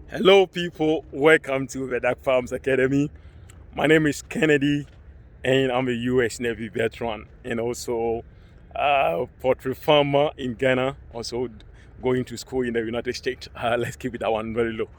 Hello, people. Welcome to the Dark Farms Academy. My name is Kennedy, and I'm a U.S. Navy veteran and also a poultry farmer in Ghana. Also going to school in the United States. Let's keep it that one very low.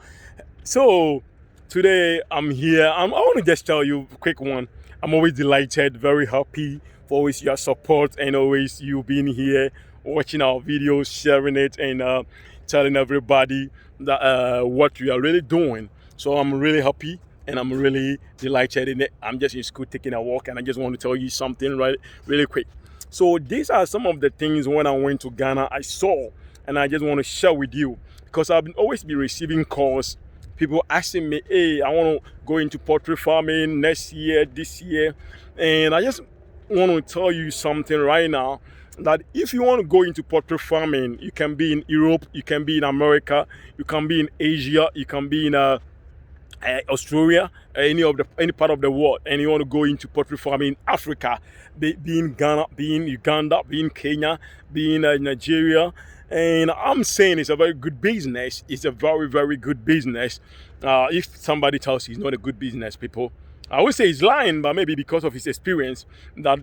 So today I'm here. I want to just tell you a quick one. I'm always delighted, very happy for always your support and always you being here, watching our videos, sharing it, and telling everybody that what we are really doing. So I'm really happy and I'm really delighted in it. I'm just in school taking a walk, and I just want to tell you something really quick. So these are some of the things when I went to Ghana I saw, and I just want to share with you because I've always been receiving calls, people asking me, hey, I want to go into poultry farming next year, this year. And I just want to tell you something right now that if you want to go into poultry farming, you can be in Europe, you can be in America, you can be in Asia, you can be in Australia, any part of the world, and you want to go into poultry farming in Africa, being Ghana, being Uganda, being Kenya, being Nigeria. And I'm saying it's a very good business. It's a very, very good business. If somebody tells you it's not a good business, people, I would say he's lying, but maybe because of his experience that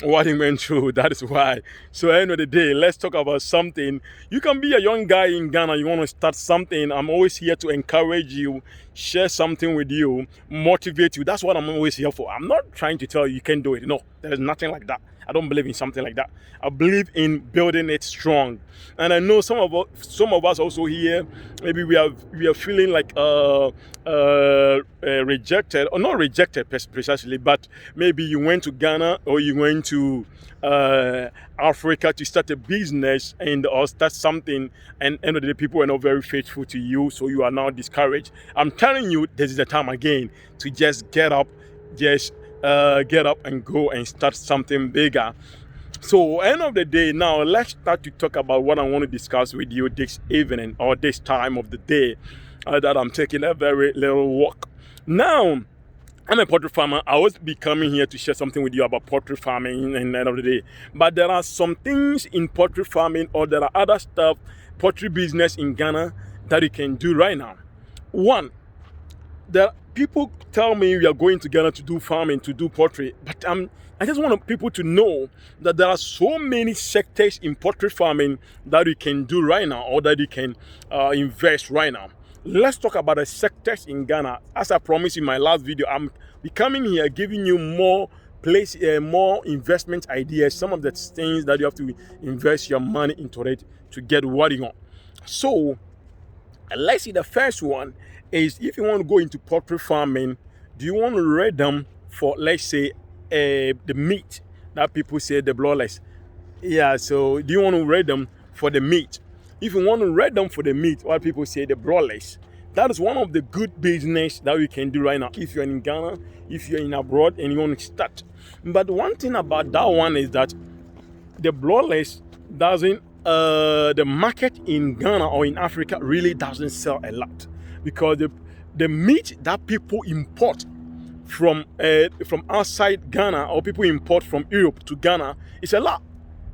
what he went through, that is why. So at the end of the day, let's talk about something. You can be a young guy in Ghana, you want to start something. I'm always here to encourage you, share something with you, motivate you. That's what I'm always here for. I'm not trying to tell you you can't do it. No, there is nothing like that. I don't believe in something like that. I believe in building it strong. And I know some of us also here, maybe we are feeling like rejected, or not rejected precisely, but maybe you went to Ghana or you went to Africa to start a business and or start something, and end of the day people are not very faithful to you, so you are now discouraged. I'm telling you, this is the time again to just get up and go and start something bigger. So, end of the day, now let's start to talk about what I want to discuss with you this evening or this time of the day that I'm taking a very little walk. Now, I'm a poultry farmer. I always be coming here to share something with you about poultry farming and end of the day. But there are some things in poultry farming, or there are other stuff, poultry business in Ghana that you can do right now. One, there people tell me we are going to Ghana to do farming, to do poultry, but I just want people to know that there are so many sectors in poultry farming that you can do right now, or that you can invest right now. Let's talk about the sectors in Ghana. As I promised in my last video, I'm becoming here giving you more more investment ideas, some of the things that you have to invest your money into it to get what you want. So let's see, the first one is, if you want to go into poultry farming, do you want to rate them for, let's say, the meat that people say the broilers? Yeah, so do you want to rate them for the meat? If you want to rate them for the meat, what people say the broilers, that is one of the good business that we can do right now. If you're in Ghana, if you're in abroad and you want to start. But one thing about that one is that the broilers doesn't the market in Ghana or in Africa really doesn't sell a lot, because the meat that people import from outside Ghana, or people import from Europe to Ghana, is a lot.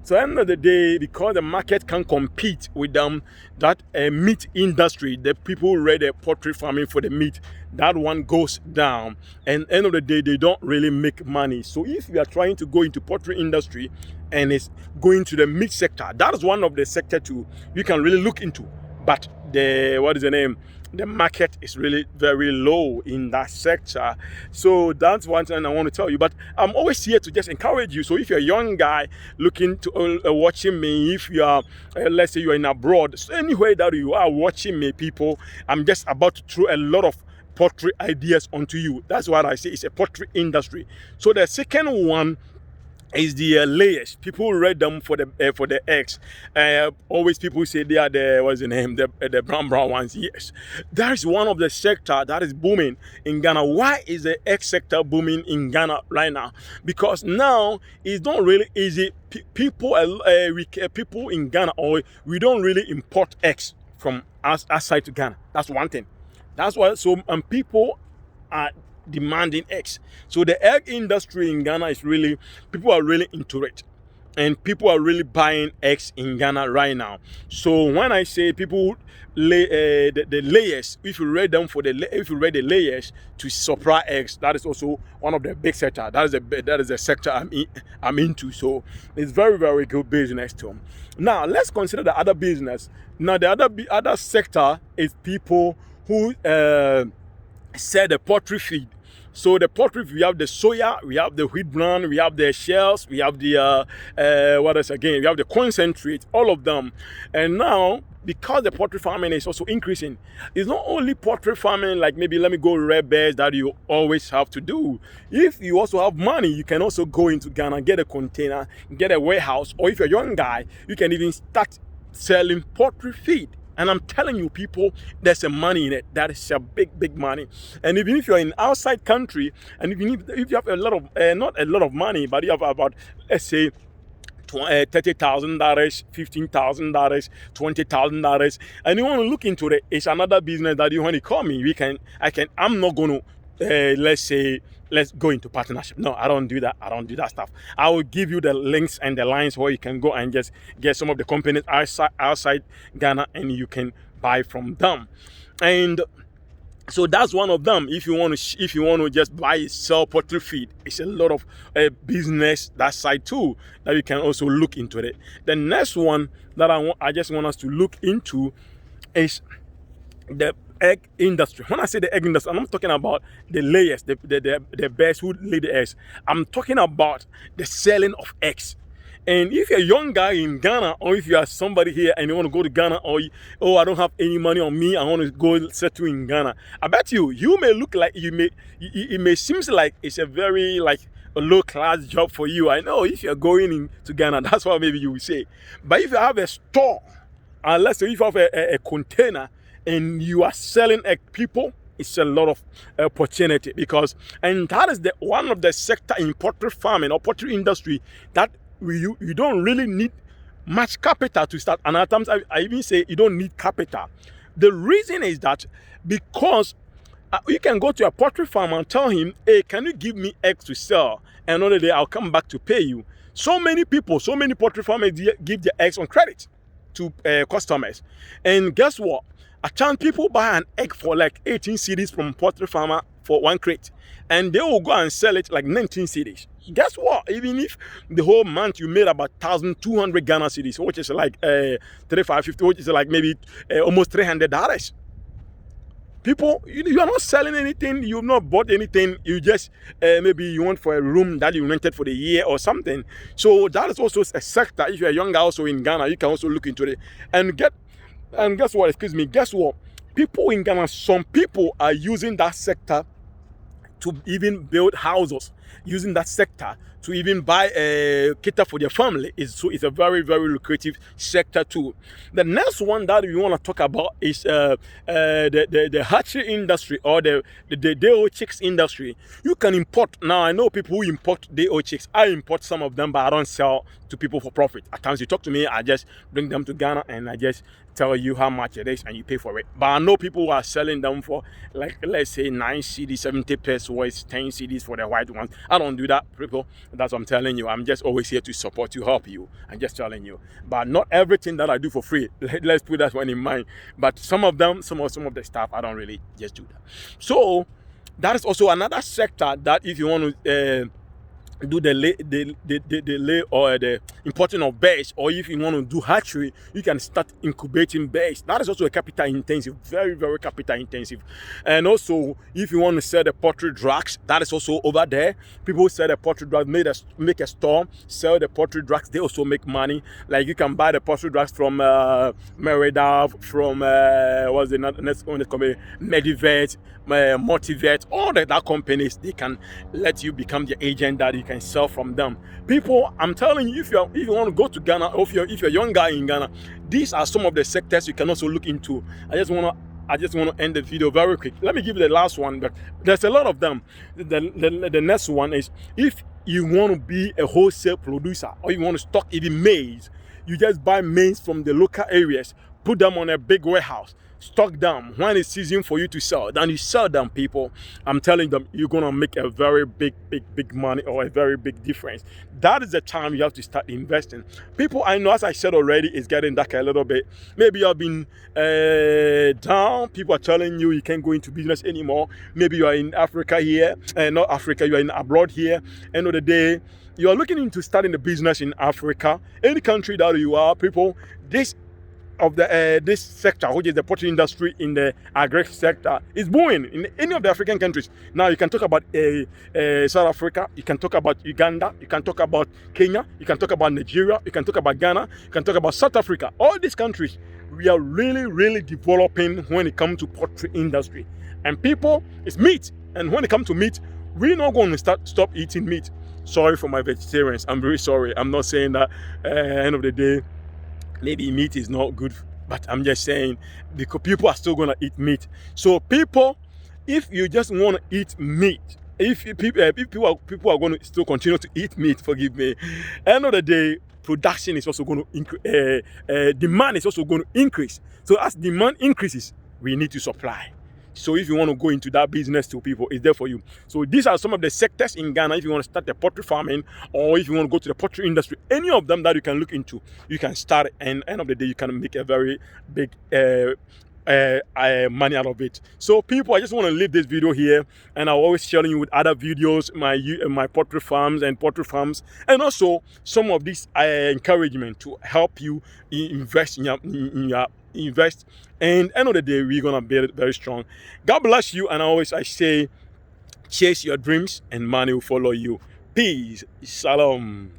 So at the end of the day, because the market can compete with them, that meat industry, the people ready poultry farming for the meat, that one goes down. And at the end of the day, they don't really make money. So if you are trying to go into poultry industry and it's going to the meat sector, that is one of the sector too you can really look into. But the market is really very low in that sector. So that's one thing I want to tell you. But I'm always here to just encourage you. So if you're a young guy looking to watching me, if you are, let's say you're in abroad, so anywhere that you are watching me, people, I'm just about to throw a lot of poultry ideas onto you. That's what I say. It's a poultry industry. So the second one is the layers. People read them for the eggs. Always people say they are the, what's the name, the brown ones. Yes, that is one of the sector that is booming in Ghana. Why is the egg sector booming in Ghana right now? Because now it's not really easy. People in Ghana, or we don't really import eggs from outside to Ghana. That's one thing. That's why people are demanding eggs. So the egg industry in Ghana is really, people are really into it. and people are really buying eggs in Ghana right now. So when I say people lay the layers, if you read them if you read the layers to supply eggs, that is also one of the big sector. That is a sector I'm into. So it's very, very good business too. Now let's consider the other business. Now the other sector is people who sell the poultry feed. So the poultry, we have the soya, we have the wheat bran, we have the shells, we have the what else again? We have the concentrate, all of them. And now, because the poultry farming is also increasing, it's not only poultry farming, like maybe let me go red bears that you always have to do. If you also have money, you can also go into Ghana, get a container, get a warehouse, or if you're a young guy, you can even start selling poultry feed. And I'm telling you, people, there's a money in it. That is a big, big money. And even if you're in outside country, and if you have a lot of, not a lot of money, but you have about, let's say, $30,000, $15,000, $20,000, and you want to look into it, it's another business that you want to call me. I'm not going to, let's go into partnership. No, I don't do that. I don't do that stuff. I will give you the links and the lines where you can go and just get some of the companies outside Ghana, and you can buy from them. And so that's one of them. If you want to just buy, sell poultry feed, it's a lot of business that side too that you can also look into it. The next one that I just want us to look into is the egg industry. When I say the egg industry, I'm not talking about the layers, the bears who lay the eggs. I'm talking about the selling of eggs. And if you're a young guy in Ghana, or if you are somebody here and you want to go to Ghana, or I don't have any money on me, I want to go settle in Ghana, I bet you may look like it may seem like it's a very like a low class job for you. I know if you're going into Ghana, that's what maybe you will say. But if you have a store, let's say if you have a container, and you are selling egg, people, it's a lot of opportunity, and that is one of the sector in poultry farming or poultry industry that you don't really need much capital to start. And at times I even say you don't need capital. The reason is that because you can go to a poultry farm and tell him, hey, can you give me eggs to sell? And another day I'll come back to pay you. So many poultry farmers give their eggs on credit to customers. And guess what? A chance people buy an egg for like 18 cedis from poultry farmer for one crate, and they will go and sell it like 19 cedis. Guess what? Even if the whole month you made about 1,200 Ghana cedis, which is like 3,550, which is like maybe almost $300. People, you are not selling anything. You've not bought anything. You just maybe you want for a room that you rented for the year or something. So that is also a sector. If you're a young guy also in Ghana, you can also look into it and get. And guess what? Guess what? People in Ghana, some people are using that sector to even build houses, using that sector to even buy a cater for their family. It's a very, very lucrative sector too. The next one that we want to talk about is the hatchery industry, or the day-old chicks industry. You can import. Now I know people who import day-old chicks. I import some of them, but I don't sell to people for profit. At times you talk to me, I just bring them to Ghana and I just tell you how much it is and you pay for it. But I know people who are selling them for, like, let's say 9 cedis, 70 pesos, 10 cedis for the white ones. I don't do that, people. That's what I'm telling you. I'm just always here to support you, help you. I'm just telling you. But not everything that I do for free. Let's put that one in mind. But some of them, some of the stuff, I don't really just do that. So that is also another sector that if you want to do the lay or the importing of bears, or if you want to do hatchery, you can start incubating bears. That is also a capital intensive, very, very capital intensive. And also, if you want to sell the poultry drugs, that is also over there. People sell the poultry drugs, make a store, sell the poultry drugs. They also make money. Like you can buy the poultry drugs from Merida, from what's the next company, Medivet, Motivet, all that companies. They can let you become the agent that you can sell from them. People, I'm telling you, if you want to go to Ghana, or if you're a young guy in Ghana, these are some of the sectors you can also look into. I just want to end the video very quick. Let me give you the last one, but there's a lot of them. The next one is, if you want to be a wholesale producer, or you want to stock even maize, you just buy maize from the local areas, put them on a big warehouse. stock them. When it's season for you to sell, then you sell them, people. I'm telling them, you're gonna make a very big money, or a very big difference. That is the time you have to start investing. People, I know, as I said already, it's getting dark a little bit. Maybe you have been down. People are telling you can't go into business anymore. Maybe you are in Africa here, not Africa, you are in abroad here. End of the day, you are looking into starting a business in Africa, any country that you are, people. This sector, which is the poultry industry in the agri sector, is booming in any of the African countries. Now you can talk about South Africa, you can talk about Uganda, you can talk about Kenya, you can talk about Nigeria, you can talk about Ghana, you can talk about South Africa. All these countries, we are really developing when it comes to poultry industry. And people, it's meat. And when it comes to meat, we're not going to stop eating meat. Sorry for my vegetarians. I'm very sorry. I'm not saying that end of the day, maybe meat is not good, but I'm just saying, because people are still going to eat meat. So people, if you just want to eat meat, if people are going to still continue to eat meat, forgive me, end of the day, production is also going to increase, demand is also going to increase. So as demand increases, we need to supply. So if you want to go into that business to people, it's there for you. So these are some of the sectors in Ghana. If you want to start the poultry farming, or if you want to go to the poultry industry, any of them that you can look into, you can start, and end of the day, you can make a very big money out of it. So people, I just want to leave this video here, and I'll always sharing you with other videos, my poultry farms, and also some of this encouragement to help you invest in your invest. And end of the day, we're gonna build it very strong. God bless you, and I say, chase your dreams, and money will follow you. Peace, shalom.